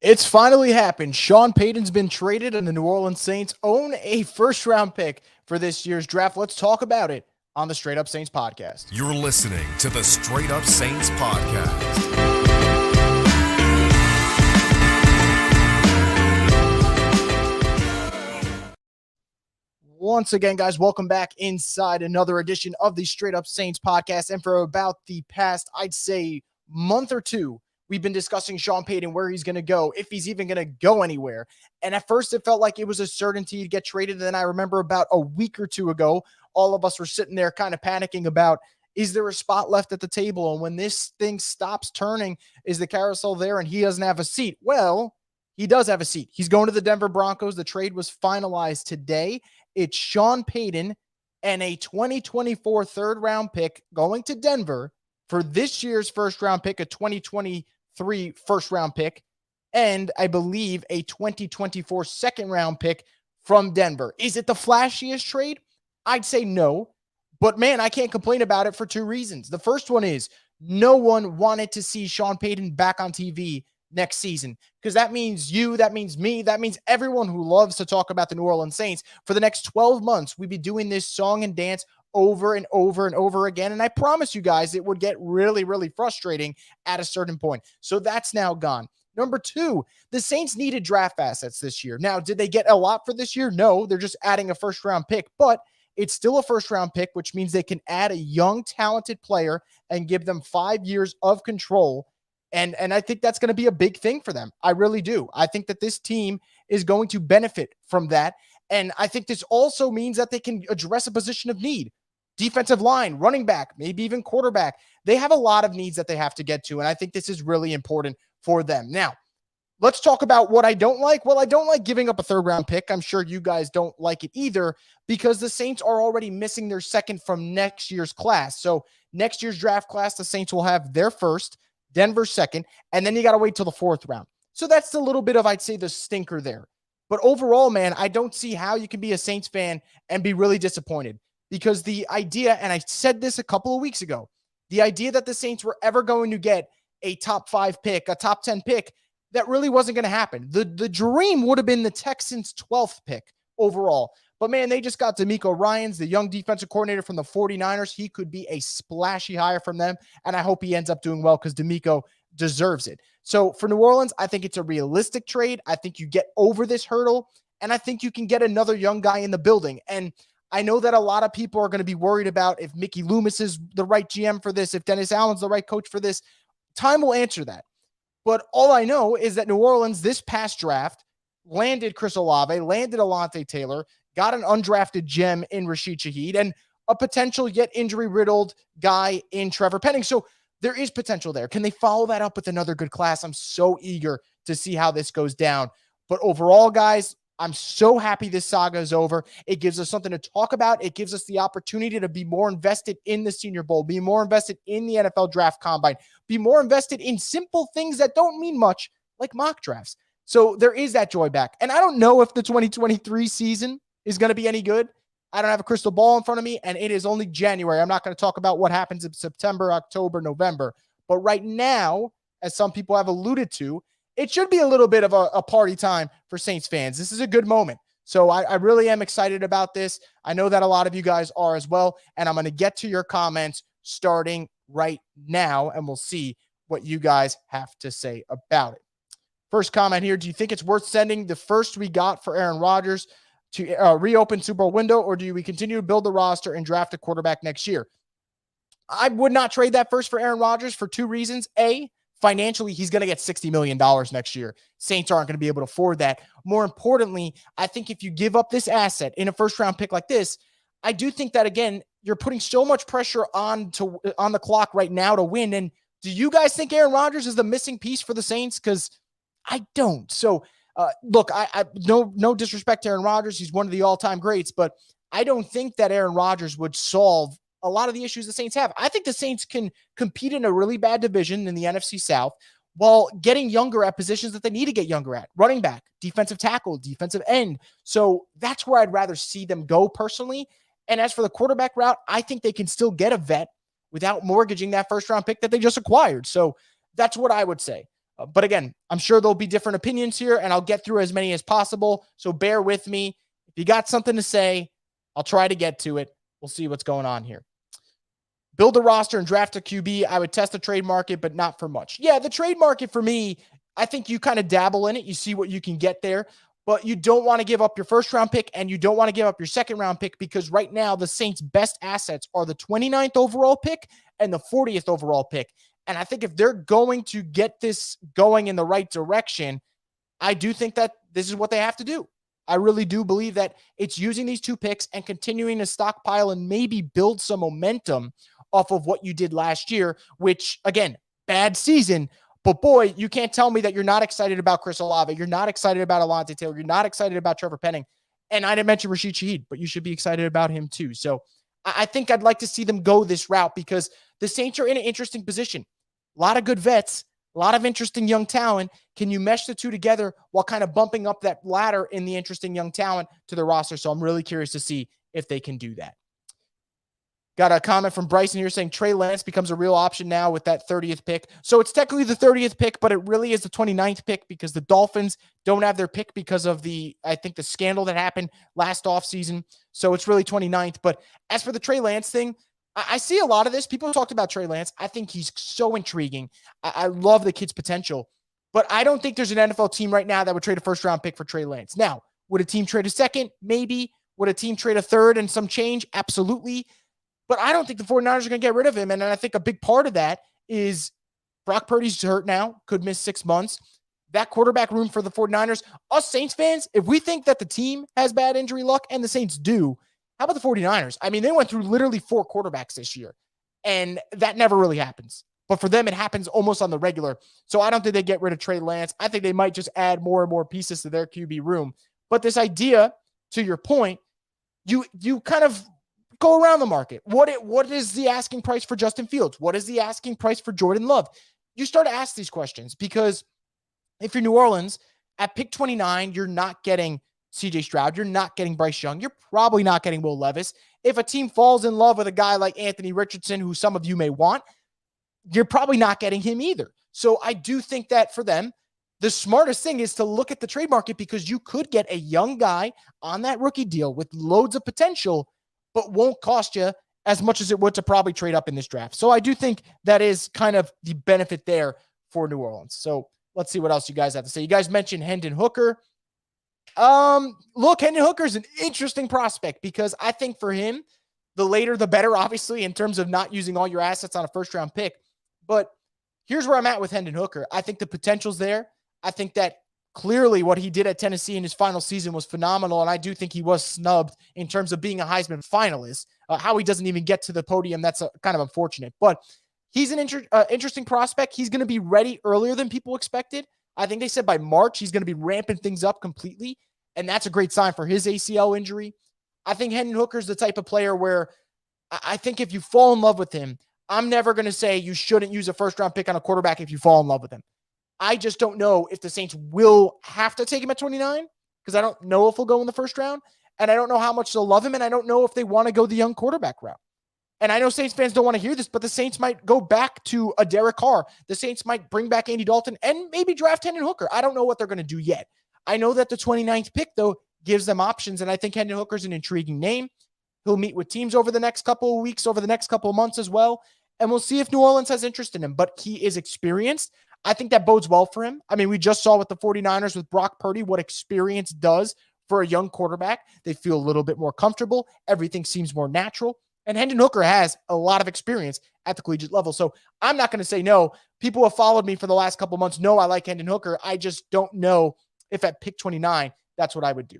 It's finally happened. Sean Payton's been traded, and the New Orleans Saints own a first-round pick for this year's draft. Let's talk about it on the Straight Up Saints podcast. You're listening to the Straight Up Saints podcast. Once again, guys, welcome back inside another edition of the Straight Up Saints podcast. And for about the past, I'd say, month or two, we've been discussing Sean Payton, where he's going to go, if he's even going to go anywhere. And at first, it felt like it was a certainty to get traded. And then I remember about a week or two ago, all of us were sitting there kind of panicking about, is there a spot left at the table? And when this thing stops turning, is the carousel there and he doesn't have a seat? Well, he does have a seat. He's going to the Denver Broncos. The trade was finalized today. It's Sean Payton and a 2024 third-round pick going to Denver for this year's first-round pick, a 2023 first-round pick, and I believe a 2024 second-round pick from Denver. Is it the flashiest trade? I'd say no, but man, I can't complain about it for two reasons. The first one is no one wanted to see Sean Payton back on TV next season, because that means you, that means me, that means everyone who loves to talk about the New Orleans Saints. For the next 12 months, we'd be doing this song and dance over and over and over again, and I promise you guys it would get really, really frustrating at a certain point. So that's now gone. Number two, the Saints needed draft assets this year. Now, did they get a lot for this year? No, they're just adding a first-round pick, but it's still a first-round pick, which means they can add a young, talented player and give them 5 years of control. And I think that's going to be a big thing for them. I really do. I think that this team is going to benefit from that. And I think this also means that they can address a position of need. Defensive line, running back, maybe even quarterback. They have a lot of needs that they have to get to. And I think this is really important for them. Now, let's talk about what I don't like. Well, I don't like giving up a third-round pick. I'm sure you guys don't like it either, because the Saints are already missing their second from next year's class. So next year's draft class, the Saints will have their first, Denver second, and then you got to wait till the fourth round. So that's a little bit of, I'd say, the stinker there. But overall, man, I don't see how you can be a Saints fan and be really disappointed, because the idea, and I said this a couple of weeks ago, the idea that the Saints were ever going to get a top 5 pick, a top 10 pick, that really wasn't going to happen. The dream would have been the Texans' 12th pick overall. But, man, they just got DeMeco Ryans, the young defensive coordinator from the 49ers. He could be a splashy hire from them, and I hope he ends up doing well, because DeMeco deserves it. So for New Orleans, I think it's a realistic trade. I think you get over this hurdle, and I think you can get another young guy in the building. And I know that a lot of people are going to be worried about if Mickey Loomis is the right GM for this, if Dennis Allen's the right coach for this. Time will answer that. But all I know is that New Orleans this past draft landed Chris Olave, landed Alontae Taylor, got an undrafted gem in Rashid Shaheed, and a potential yet injury-riddled guy in Trevor Penning. So there is potential there. Can they follow that up with another good class? I'm so eager to see how this goes down. But overall, guys, I'm so happy this saga is over. It gives us something to talk about. It gives us the opportunity to be more invested in the Senior Bowl, be more invested in the NFL Draft Combine, be more invested in simple things that don't mean much, like mock drafts. So there is that joy back. And I don't know if the 2023 season is going to be any good. I don't have a crystal ball in front of me, and it is only January. I'm not going to talk about what happens in September, October, November. But right now, as some people have alluded to, it should be a little bit of a party time for Saints fans. This is a good moment. So I really am excited about this. I know that a lot of you guys are as well, and I'm going to get to your comments starting right now, and we'll see what you guys have to say about it. First comment here, do you think it's worth sending the first we got for Aaron Rodgers to reopen Super Bowl window, or do we continue to build the roster and draft a quarterback next year? I would not trade that first for Aaron Rodgers for two reasons. A, financially, he's going to get $60 million next year. Saints aren't going to be able to afford that. More importantly, I think if you give up this asset in a first-round pick like this, I do think that, again, you're putting so much pressure on the clock right now to win. And do you guys think Aaron Rodgers is the missing piece for the Saints? Because I don't. So, look, I no disrespect to Aaron Rodgers. He's one of the all-time greats, but I don't think that Aaron Rodgers would solve a lot of the issues the Saints have. I think the Saints can compete in a really bad division in the NFC South while getting younger at positions that they need to get younger at. Running back, defensive tackle, defensive end. So that's where I'd rather see them go personally. And as for the quarterback route, I think they can still get a vet without mortgaging that first-round pick that they just acquired. So that's what I would say. But again, I'm sure there'll be different opinions here, and I'll get through as many as possible. So bear with me. If you got something to say, I'll try to get to it. We'll see what's going on here. Build a roster and draft a QB. I would test the trade market, but not for much. Yeah, the trade market for me, I think you kind of dabble in it. You see what you can get there, but you don't want to give up your first round pick and you don't want to give up your second round pick because right now the Saints' best assets are the 29th overall pick and the 40th overall pick. And I think if they're going to get this going in the right direction, I do think that this is what they have to do. I really do believe that it's using these two picks and continuing to stockpile and maybe build some momentum off of what you did last year, which, again, bad season. But boy, you can't tell me that you're not excited about Chris Olave. You're not excited about Alontae Taylor. You're not excited about Trevor Penning. And I didn't mention Rashid Shaheed, but you should be excited about him too. So I think I'd like to see them go this route because the Saints are in an interesting position. A lot of good vets, a lot of interesting young talent. Can you mesh the two together while kind of bumping up that ladder in the interesting young talent to the roster? So I'm really curious to see if they can do that. Got a comment from Bryson here saying Trey Lance becomes a real option now with that 30th pick. So it's technically the 30th pick, but it really is the 29th pick because the Dolphins don't have their pick because of the scandal that happened last offseason. So it's really 29th. But as for the Trey Lance thing, I see a lot of this. People talked about Trey Lance. I think he's so intriguing. I love the kid's potential. But I don't think there's an NFL team right now that would trade a first-round pick for Trey Lance. Now, would a team trade a second? Maybe. Would a team trade a third and some change? Absolutely. But I don't think the 49ers are going to get rid of him. And I think a big part of that is Brock Purdy's hurt now, could miss 6 months. That quarterback room for the 49ers, us Saints fans, if we think that the team has bad injury luck, and the Saints do, how about the 49ers? I mean, they went through literally 4 quarterbacks this year, and that never really happens. But for them, it happens almost on the regular. So I don't think they get rid of Trey Lance. I think they might just add more and more pieces to their QB room. But this idea, to your point, you kind of go around the market. What is the asking price for Justin Fields? What is the asking price for Jordan Love? You start to ask these questions because if you're New Orleans, at pick 29, you're not getting CJ Stroud. You're not getting Bryce Young. You're probably not getting Will Levis. If a team falls in love with a guy like Anthony Richardson, who some of you may want, you're probably not getting him either. So I do think that for them, the smartest thing is to look at the trade market because you could get a young guy on that rookie deal with loads of potential but won't cost you as much as it would to probably trade up in this draft. So I do think that is kind of the benefit there for New Orleans. So let's see what else you guys have to say. You guys mentioned Hendon Hooker. Look, Hendon Hooker is an interesting prospect because I think for him, the later the better, obviously, in terms of not using all your assets on a first-round pick. But here's where I'm at with Hendon Hooker. I think the potential's there. I think that clearly what he did at Tennessee in his final season was phenomenal, and I do think he was snubbed in terms of being a Heisman finalist. How he doesn't even get to the podium, that's kind of unfortunate. But he's an interesting prospect. He's going to be ready earlier than people expected. I think they said by March he's going to be ramping things up completely, and that's a great sign for his ACL injury. I think Hendon Hooker's the type of player where I think if you fall in love with him, I'm never going to say you shouldn't use a first-round pick on a quarterback if you fall in love with him. I just don't know if the Saints will have to take him at 29 because I don't know if he'll go in the first round, and I don't know how much they'll love him, and I don't know if they want to go the young quarterback route. And I know Saints fans don't want to hear this, but the Saints might go back to a Derek Carr. The Saints might bring back Andy Dalton and maybe draft Hendon Hooker. I don't know what they're going to do yet. I know that the 29th pick, though, gives them options, and I think Hendon Hooker's an intriguing name. He'll meet with teams over the next couple of weeks, over the next couple of months as well, and we'll see if New Orleans has interest in him. But he is experienced. I think that bodes well for him. I mean, we just saw with the 49ers with Brock Purdy what experience does for a young quarterback. They feel a little bit more comfortable. Everything seems more natural. And Hendon Hooker has a lot of experience at the collegiate level. So I'm not going to say no. People who have followed me for the last couple of months know I like Hendon Hooker. I just don't know if at pick 29, that's what I would do.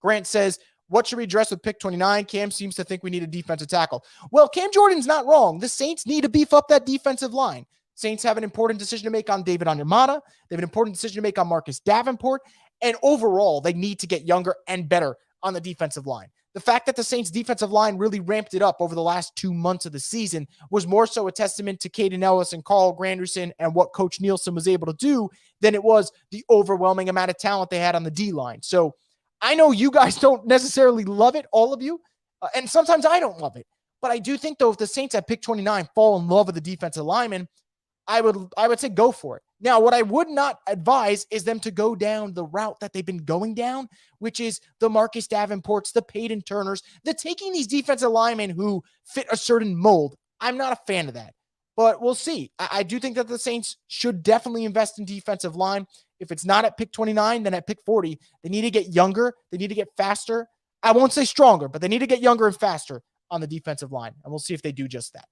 Grant says, what should we address with pick 29? Cam seems to think we need a defensive tackle. Well, Cam Jordan's not wrong. The Saints need to beef up that defensive line. Saints have an important decision to make on David Onyemata. They have an important decision to make on Marcus Davenport. And overall, they need to get younger and better on the defensive line. The fact that the Saints defensive line really ramped it up over the last 2 months of the season was more so a testament to Caden Ellis and Carl Granderson and what Coach Nielsen was able to do than it was the overwhelming amount of talent they had on the D-line. So I know you guys don't necessarily love it, all of you, and sometimes I don't love it. But I do think, though, if the Saints at pick 29 fall in love with the defensive lineman, I would say go for it. Now, what I would not advise is them to go down the route that they've been going down, which is the Marcus Davenports, the Peyton Turners, the taking these defensive linemen who fit a certain mold. I'm not a fan of that, but we'll see. I do think that the Saints should definitely invest in defensive line. If it's not at pick 29, then at pick 40, they need to get younger. They need to get faster. I won't say stronger, but they need to get younger and faster on the defensive line, and we'll see if they do just that.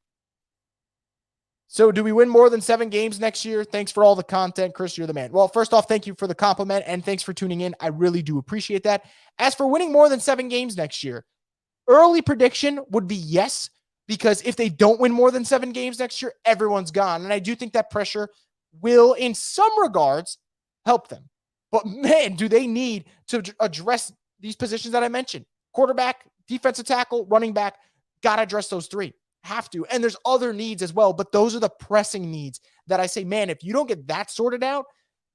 So do we win more than 7 games next year? Thanks for all the content, Chris. You're the man. Well, first off, thank you for the compliment, and thanks for tuning in. I really do appreciate that. As for winning more than 7 games next year, early prediction would be yes, because if they don't win more than 7 games next year, everyone's gone. And I do think that pressure will, in some regards, help them. But man, do they need to address these positions that I mentioned. Quarterback, defensive tackle, running back, got to address those 3. Have to. And there's other needs as well, but those are the pressing needs that I say, man, if you don't get that sorted out,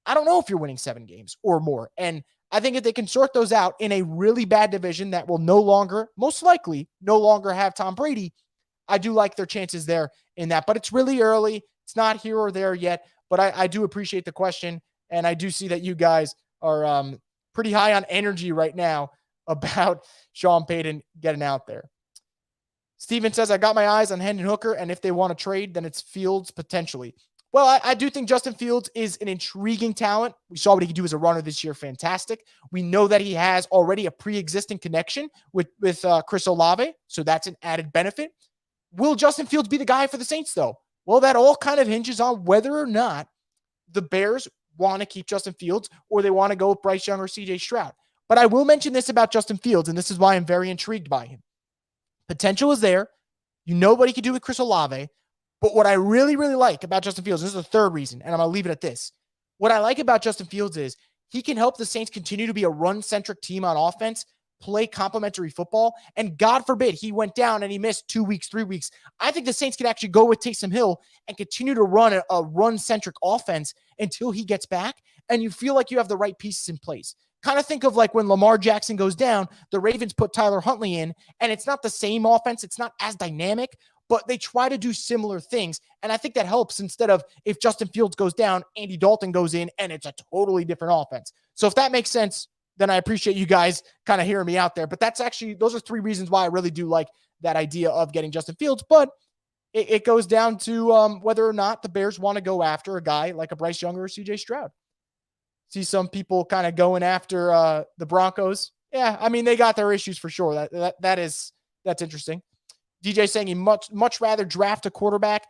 I don't know if you're winning 7 games or more. And I think if they can sort those out in a really bad division that will most likely no longer have Tom Brady, I do like their chances there in that. But it's really early. It's not here or there yet, but I do appreciate the question. And I do see that you guys are pretty high on energy right now about Sean Payton getting out there. Steven says, I got my eyes on Hendon Hooker, and if they want to trade, then it's Fields potentially. Well, I do think Justin Fields is an intriguing talent. We saw what he could do as a runner this year. Fantastic. We know that he has already a pre-existing connection with Chris Olave, so that's an added benefit. Will Justin Fields be the guy for the Saints, though? Well, that all kind of hinges on whether or not the Bears want to keep Justin Fields or they want to go with Bryce Young or CJ Stroud. But I will mention this about Justin Fields, and this is why I'm very intrigued by him. Potential is there. You know what he could do with Chris Olave. But what I really, really like about Justin Fields, this is the third reason, and I'm going to leave it at this. What I like about Justin Fields is he can help the Saints continue to be a run-centric team on offense, play complementary football, and God forbid he went down and he missed 2 weeks, 3 weeks. I think the Saints can actually go with Taysom Hill and continue to run a run-centric offense until he gets back, and you feel like you have the right pieces in place. Kind of think of like when Lamar Jackson goes down, the Ravens put Tyler Huntley in, and it's not the same offense. It's not as dynamic, but they try to do similar things. And I think that helps instead of if Justin Fields goes down, Andy Dalton goes in, and it's a totally different offense. So if that makes sense, then I appreciate you guys kind of hearing me out there. But those are 3 reasons why I really do like that idea of getting Justin Fields. But it goes down to whether or not the Bears want to go after a guy like a Bryce Young or a CJ Stroud. See some people kind of going after the Broncos. Yeah, I mean, they got their issues for sure. That's interesting. DJ saying he much rather draft a quarterback.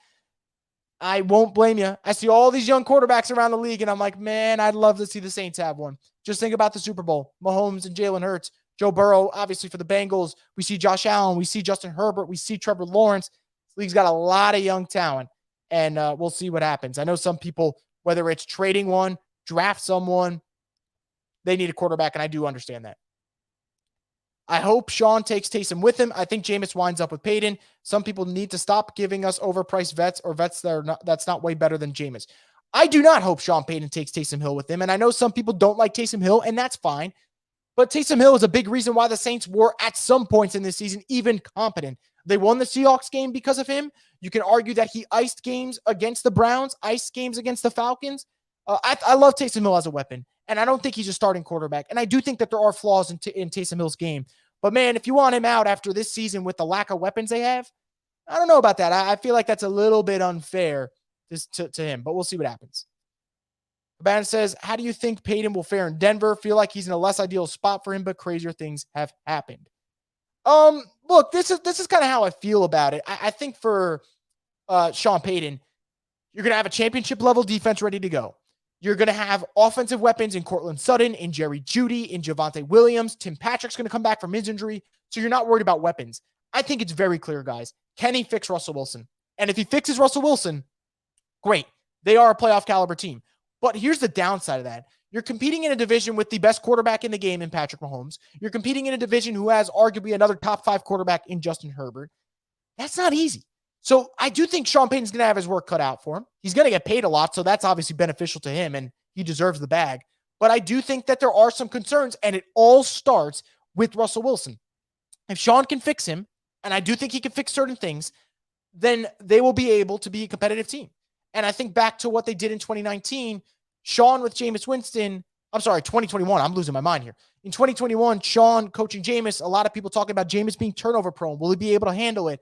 I won't blame you. I see all these young quarterbacks around the league, and I'm like, man, I'd love to see the Saints have one. Just think about the Super Bowl. Mahomes and Jalen Hurts. Joe Burrow, obviously, for the Bengals. We see Josh Allen. We see Justin Herbert. We see Trevor Lawrence. This league's got a lot of young talent, and we'll see what happens. I know some people, whether it's trading one, draft someone, they need a quarterback, and I do understand that. I hope Sean takes Taysom with him. I think Jameis winds up with Peyton. Some people need to stop giving us overpriced vets or vets that's not way better than Jameis. I do not hope Sean Payton takes Taysom Hill with him, and I know some people don't like Taysom Hill, and that's fine. But Taysom Hill is a big reason why the Saints were, at some points in this season, even competent. They won the Seahawks game because of him. You can argue that he iced games against the Browns, iced games against the Falcons. I love Taysom Hill as a weapon, and I don't think he's a starting quarterback. And I do think that there are flaws in Taysom Hill's game. But, man, if you want him out after this season with the lack of weapons they have, I don't know about that. I feel like that's a little bit unfair to him, but we'll see what happens. Cabana says, how do you think Peyton will fare in Denver? Feel like he's in a less ideal spot for him, but crazier things have happened. Look, this is kind of how I feel about it. I think for Sean Payton, you're going to have a championship-level defense ready to go. You're going to have offensive weapons in Cortland Sutton, in Jerry Jeudy, in Javonte Williams. Tim Patrick's going to come back from his injury, so you're not worried about weapons. I think it's very clear, guys. Can he fix Russell Wilson? And if he fixes Russell Wilson, great. They are a playoff caliber team. But here's the downside of that. You're competing in a division with the best quarterback in the game in Patrick Mahomes. You're competing in a division who has arguably another top 5 quarterback in Justin Herbert. That's not easy. So I do think Sean Payton's going to have his work cut out for him. He's going to get paid a lot, so that's obviously beneficial to him, and he deserves the bag. But I do think that there are some concerns, and it all starts with Russell Wilson. If Sean can fix him, and I do think he can fix certain things, then they will be able to be a competitive team. And I think back to what they did in 2019, Sean with Jameis Winston. I'm sorry, 2021. I'm losing my mind here. In 2021, Sean coaching Jameis, a lot of people talking about Jameis being turnover prone. Will he be able to handle it?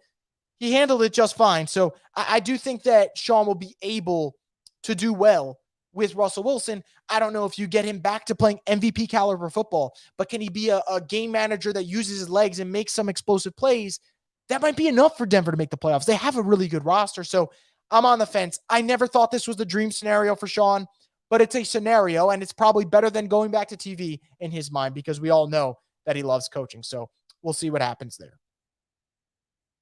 He handled it just fine. So I do think that Sean will be able to do well with Russell Wilson. I don't know if you get him back to playing MVP caliber football, but can he be a game manager that uses his legs and makes some explosive plays? That might be enough for Denver to make the playoffs. They have a really good roster. So I'm on the fence. I never thought this was the dream scenario for Sean, but it's a scenario, and it's probably better than going back to TV in his mind because we all know that he loves coaching. So we'll see what happens there.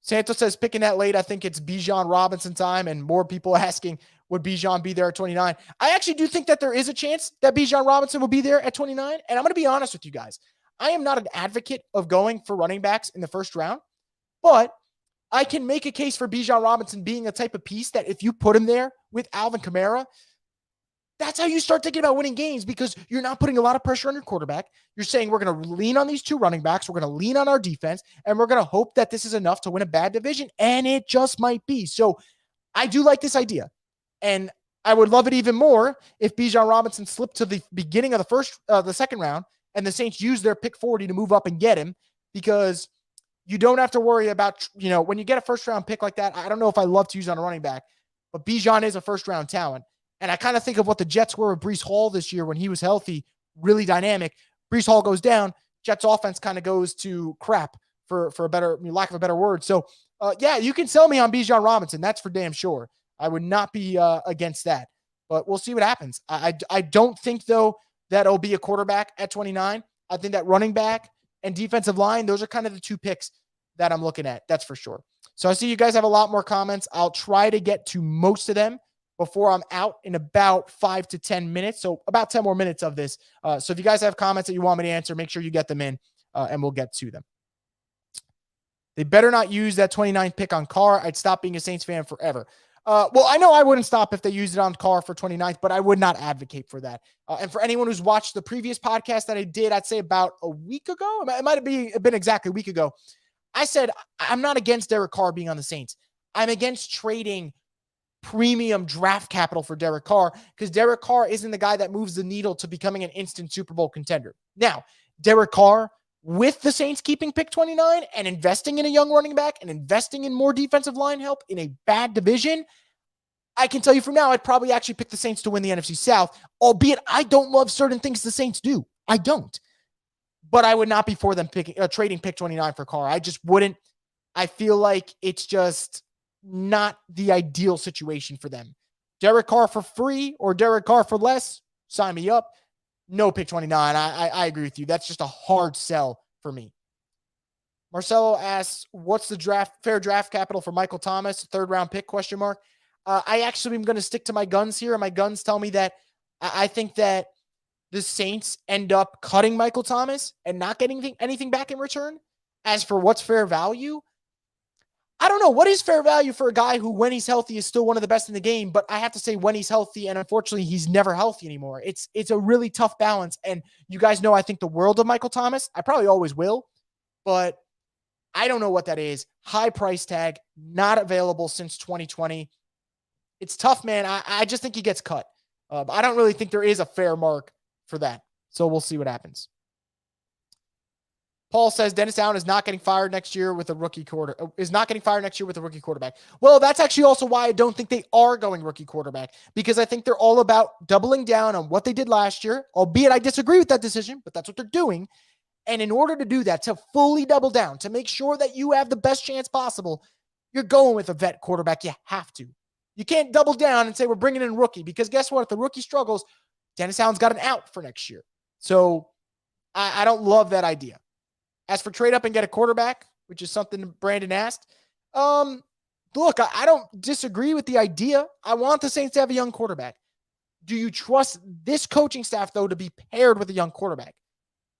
Santos says picking that late, I think it's Bijan Robinson time, and more people asking, would Bijan be there at 29? I actually do think that there is a chance that Bijan Robinson will be there at 29, and I'm going to be honest with you guys. I am not an advocate of going for running backs in the first round, but I can make a case for Bijan Robinson being a type of piece that if you put him there with Alvin Kamara, that's how you start thinking about winning games because you're not putting a lot of pressure on your quarterback. You're saying we're going to lean on these two running backs. We're going to lean on our defense, and we're going to hope that this is enough to win a bad division, and it just might be. So I do like this idea, and I would love it even more if Bijan Robinson slipped to the beginning of the second round, and the Saints use their pick 40 to move up and get him because you don't have to worry about, when you get a first-round pick like that, I don't know if I love to use on a running back, but Bijan is a first-round talent. And I kind of think of what the Jets were with Breece Hall this year when he was healthy, really dynamic. Breece Hall goes down. Jets offense kind of goes to crap for a better, lack of a better word. So, yeah, you can sell me on Bijan Robinson. That's for damn sure. I would not be against that. But we'll see what happens. I don't think, though, that it'll be a quarterback at 29. I think that running back and defensive line, those are kind of the two picks that I'm looking at. That's for sure. So I see you guys have a lot more comments. I'll try to get to most of them before I'm out in about 5 to 10 minutes. So about 10 more minutes of this. So if you guys have comments that you want me to answer, make sure you get them in and we'll get to them. They better not use that 29th pick on Carr. I'd stop being a Saints fan forever. Well, I know I wouldn't stop if they used it on Carr for 29th, but I would not advocate for that. And for anyone who's watched the previous podcast that I did, I'd say about a week ago, it might have been exactly a week ago, I said, I'm not against Derek Carr being on the Saints. I'm against trading premium draft capital for Derek Carr because Derek Carr isn't the guy that moves the needle to becoming an instant Super Bowl contender. Now, Derek Carr with the Saints keeping pick 29 and investing in a young running back and investing in more defensive line help in a bad division, I can tell you from now, I'd probably actually pick the Saints to win the NFC South, albeit I don't love certain things the Saints do. I don't. But I would not be for them trading pick 29 for Carr. I just wouldn't. I feel like it's just not the ideal situation for them. Derek Carr for free or Derek Carr for less, sign me up. No pick 29. I agree with you. That's just a hard sell for me. Marcelo asks, what's the fair draft capital for Michael Thomas? Third round pick, ? I actually am going to stick to my guns here. And my guns tell me that I think that the Saints end up cutting Michael Thomas and not getting anything back in return. As for what's fair value, I don't know. What is fair value for a guy who, when he's healthy, is still one of the best in the game? But I have to say when he's healthy, and unfortunately, he's never healthy anymore. It's a really tough balance. And you guys know I think the world of Michael Thomas. I probably always will. But I don't know what that is. High price tag, not available since 2020. It's tough, man. I just think he gets cut. I don't really think there is a fair mark for that. So we'll see what happens. Paul says Dennis Allen is not getting fired next year with a rookie quarterback. Well, that's actually also why I don't think they are going rookie quarterback, because I think they're all about doubling down on what they did last year, albeit I disagree with that decision, but that's what they're doing. And in order to do that, to fully double down, to make sure that you have the best chance possible, you're going with a vet quarterback. You have to. You can't double down and say we're bringing in a rookie, because guess what? If the rookie struggles, Dennis Allen's got an out for next year. So I don't love that idea. As for trade up and get a quarterback, which is something Brandon asked, look, I don't disagree with the idea. I want the Saints to have a young quarterback. Do you trust this coaching staff, though, to be paired with a young quarterback?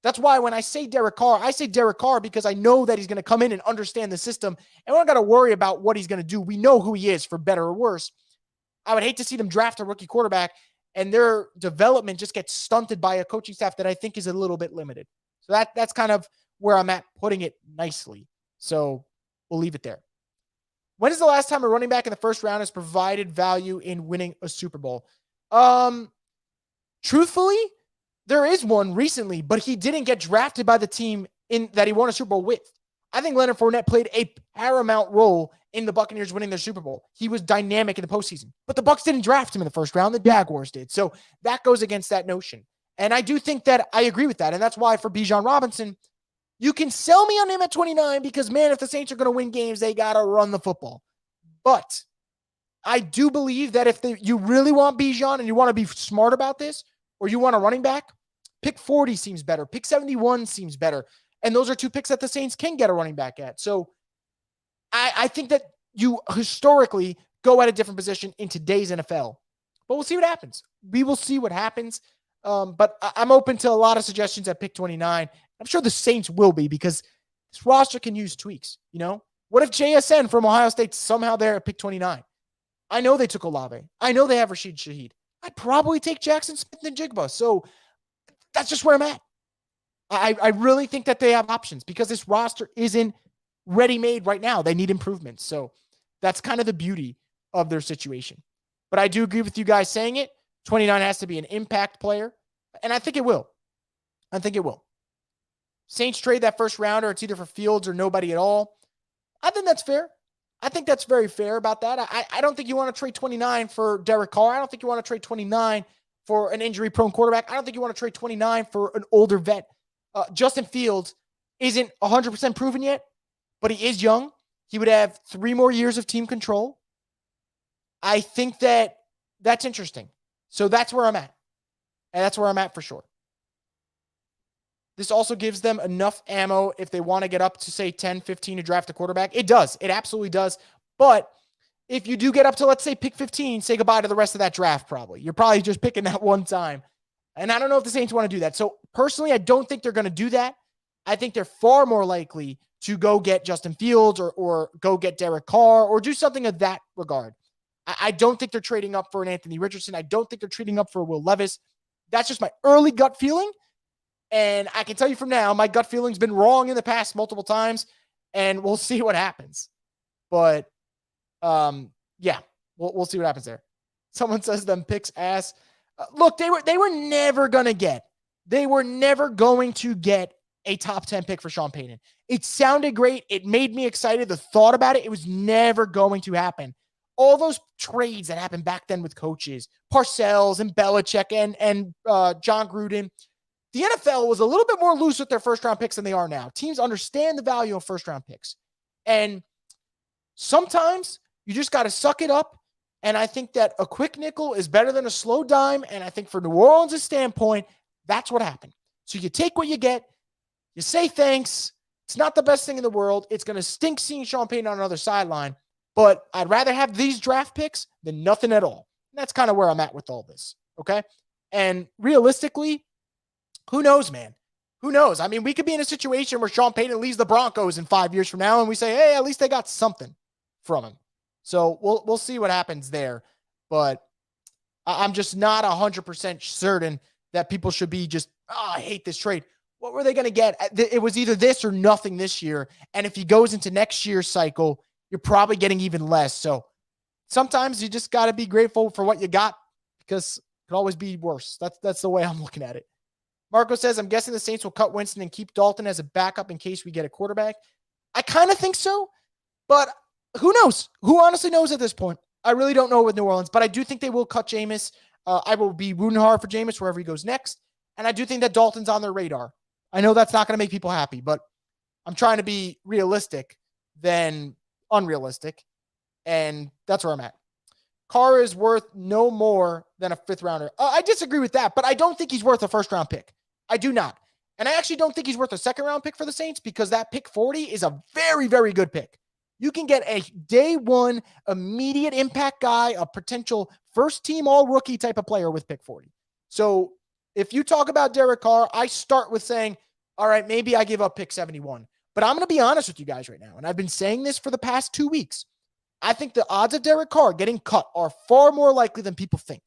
That's why when I say Derek Carr, I say Derek Carr because I know that he's going to come in and understand the system, and we don't got to worry about what he's going to do. We know who he is, for better or worse. I would hate to see them draft a rookie quarterback and their development just gets stunted by a coaching staff that I think is a little bit limited. So that's kind of where I'm at, putting it nicely. So we'll leave it there. When is the last time a running back in the first round has provided value in winning a Super Bowl? Truthfully, there is one recently, but he didn't get drafted by the team in that he won a Super Bowl with. I think Leonard Fournette played a paramount role in the Buccaneers winning their Super Bowl. He was dynamic in the postseason, but the Bucs didn't draft him in the first round. The Jaguars did. So that goes against that notion. And I do think that I agree with that. And that's why for Bijan Robinson, you can sell me on him at 29 because, man, if the Saints are going to win games, they got to run the football. But I do believe that if you really want Bijan and you want to be smart about this, or you want a running back, pick 40 seems better. Pick 71 seems better. And those are two picks that the Saints can get a running back at. So I think that you historically go at a different position in today's NFL. But we'll see what happens. We will see what happens. But I'm open to a lot of suggestions at pick 29. I'm sure the Saints will be because this roster can use tweaks. You know, what if JSN from Ohio State somehow there at pick 29? I know they took Olave. I know they have Rashid Shaheed. I'd probably take Jackson Smith and Jigba. So that's just where I'm at. I really think that they have options because this roster isn't ready-made right now. They need improvements. So that's kind of the beauty of their situation. But I do agree with you guys saying it. 29 has to be an impact player. And I think it will. I think it will. Saints trade that first rounder. It's either for Fields or nobody at all. I think that's fair. I think that's very fair about that. I don't think you want to trade 29 for Derek Carr. I don't think you want to trade 29 for an injury-prone quarterback. I don't think you want to trade 29 for an older vet. Justin Fields isn't 100% proven yet, but he is young. He would have 3 more years of team control. I think that that's interesting. So that's where I'm at. And that's where I'm at for sure. This also gives them enough ammo if they want to get up to, say, 10, 15 to draft a quarterback. It does. It absolutely does. But if you do get up to, let's say, pick 15, say goodbye to the rest of that draft probably. You're probably just picking that one time. And I don't know if the Saints want to do that. So personally, I don't think they're going to do that. I think they're far more likely to go get Justin Fields or go get Derek Carr or do something of that regard. I don't think they're trading up for an Anthony Richardson. I don't think they're trading up for Will Levis. That's just my early gut feeling. And I can tell you from now, my gut feeling's been wrong in the past multiple times, and we'll see what happens. But, yeah, we'll see what happens there. Someone says them picks ass. Look, they were never going to get a top 10 pick for Sean Payton. It sounded great. It made me excited. The thought about it, it was never going to happen. All those trades that happened back then with coaches, Parcells and Belichick and John Gruden, the NFL was a little bit more loose with their first-round picks than they are now. Teams understand the value of first-round picks. And sometimes you just got to suck it up. And I think that a quick nickel is better than a slow dime. And I think for New Orleans' standpoint, that's what happened. So you take what you get. You say thanks. It's not the best thing in the world. It's going to stink seeing Sean Payton on another sideline. But I'd rather have these draft picks than nothing at all. And that's kind of where I'm at with all this. Okay? And realistically, who knows, man? Who knows? I mean, we could be in a situation where Sean Payton leaves the Broncos in 5 years from now, and we say, hey, at least they got something from him. So we'll see what happens there. But I'm just not 100% certain that people should be just, I hate this trade. What were they going to get? It was either this or nothing this year. And if he goes into next year's cycle, you're probably getting even less. So sometimes you just got to be grateful for what you got because it could always be worse. That's the way I'm looking at it. Marco says, I'm guessing the Saints will cut Winston and keep Dalton as a backup in case we get a quarterback. I kind of think so, but who knows? Who honestly knows at this point? I really don't know with New Orleans, but I do think they will cut Jameis. I will be rooting hard for Jameis wherever he goes next. And I do think that Dalton's on their radar. I know that's not going to make people happy, but I'm trying to be realistic than unrealistic. And that's where I'm at. Carr is worth no more than a 5th rounder. I disagree with that, but I don't think he's worth a 1st-round pick. I do not. And I actually don't think he's worth a 2nd-round pick for the Saints because that pick 40 is a very, very good pick. You can get a day one immediate impact guy, a potential first-team all-rookie type of player with pick 40. So if you talk about Derek Carr, I start with saying, all right, maybe I give up pick 71. But I'm going to be honest with you guys right now, and I've been saying this for the past 2 weeks. I think the odds of Derek Carr getting cut are far more likely than people think.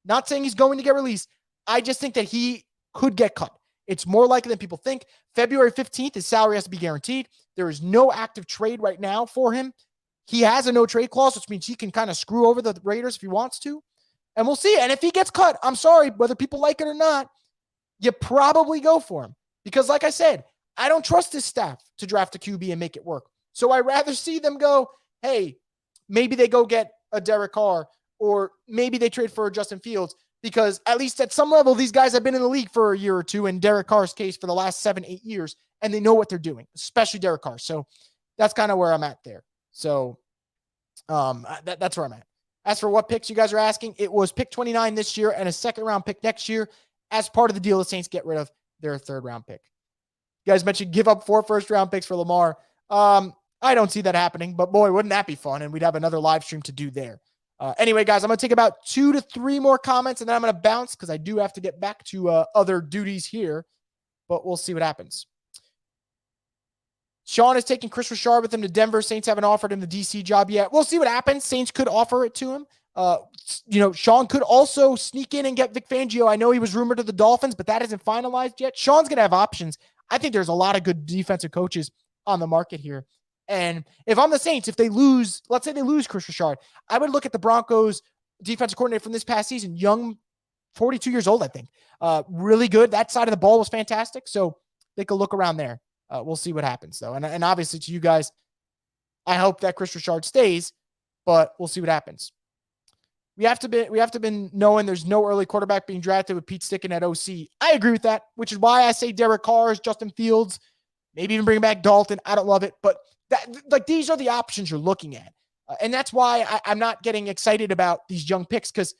Not saying he's going to get released. I just think that he could get cut. It's more likely than people think. February 15th, his salary has to be guaranteed. There is no active trade right now for him. he has a no trade clause, which means he can kind of screw over the Raiders if he wants to. And we'll see. And if he gets cut, I'm sorry, whether people like it or not, you probably go for him. Because like I said, I don't trust his staff to draft a QB and make it work. So I'd rather see them go, hey, maybe they go get a Derek Carr, or maybe they trade for a Justin Fields, because at least at some level, these guys have been in the league for a year or two, in Derek Carr's case for the last 7-8 years, and they know what they're doing, especially Derek Carr. So that's kind of where I'm at there. So that's where I'm at. As for what picks you guys are asking, it was pick 29 this year and a second-round pick next year as part of the deal the Saints get rid of their third-round pick. You guys mentioned give up 4 first-round picks for Lamar. I don't see that happening, but boy, wouldn't that be fun? And we'd have another live stream to do there. Anyway, guys, I'm going to take about 2 to 3 more comments, and then I'm going to bounce because I do have to get back to other duties here, but we'll see what happens. Sean is taking Chris Richard with him to Denver. Saints haven't offered him the DC job yet. We'll see what happens. Saints could offer it to him. Sean could also sneak in and get Vic Fangio. I know he was rumored to the Dolphins, but that isn't finalized yet. Sean's going to have options. I think there's a lot of good defensive coaches on the market here. And if I'm the Saints, if they lose, let's say they lose Chris Richard, I would look at the Broncos defensive coordinator from this past season, young, 42 years old, I think. Really good. That side of the ball was fantastic. So they could look around there. We'll see what happens, though. And obviously, to you guys, I hope that Chris Richard stays, but we'll see what happens. We have to be knowing there's no early quarterback being drafted with Pete Stickin at OC. I agree with that, which is why I say Derek Carr, Justin Fields, maybe even bring back Dalton. I don't love it, but these are the options you're looking at. And that's why I'm not getting excited about these young picks, because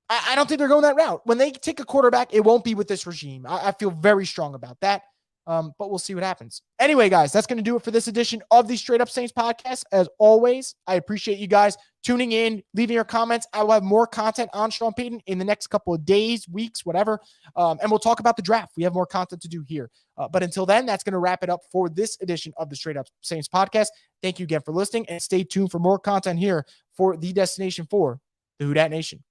I don't think they're going that route. When they take a quarterback, it won't be with this regime. I feel very strong about that. But we'll see what happens. Anyway, guys, that's going to do it for this edition of the Straight Up Saints podcast. As always, I appreciate you guys tuning in, leaving your comments. I will have more content on Sean Payton in the next couple of days, weeks, whatever. And we'll talk about the draft. We have more content to do here. But until then, that's going to wrap it up for this edition of the Straight Up Saints podcast. Thank you again for listening, and stay tuned for more content here for the destination for the Who Dat Nation.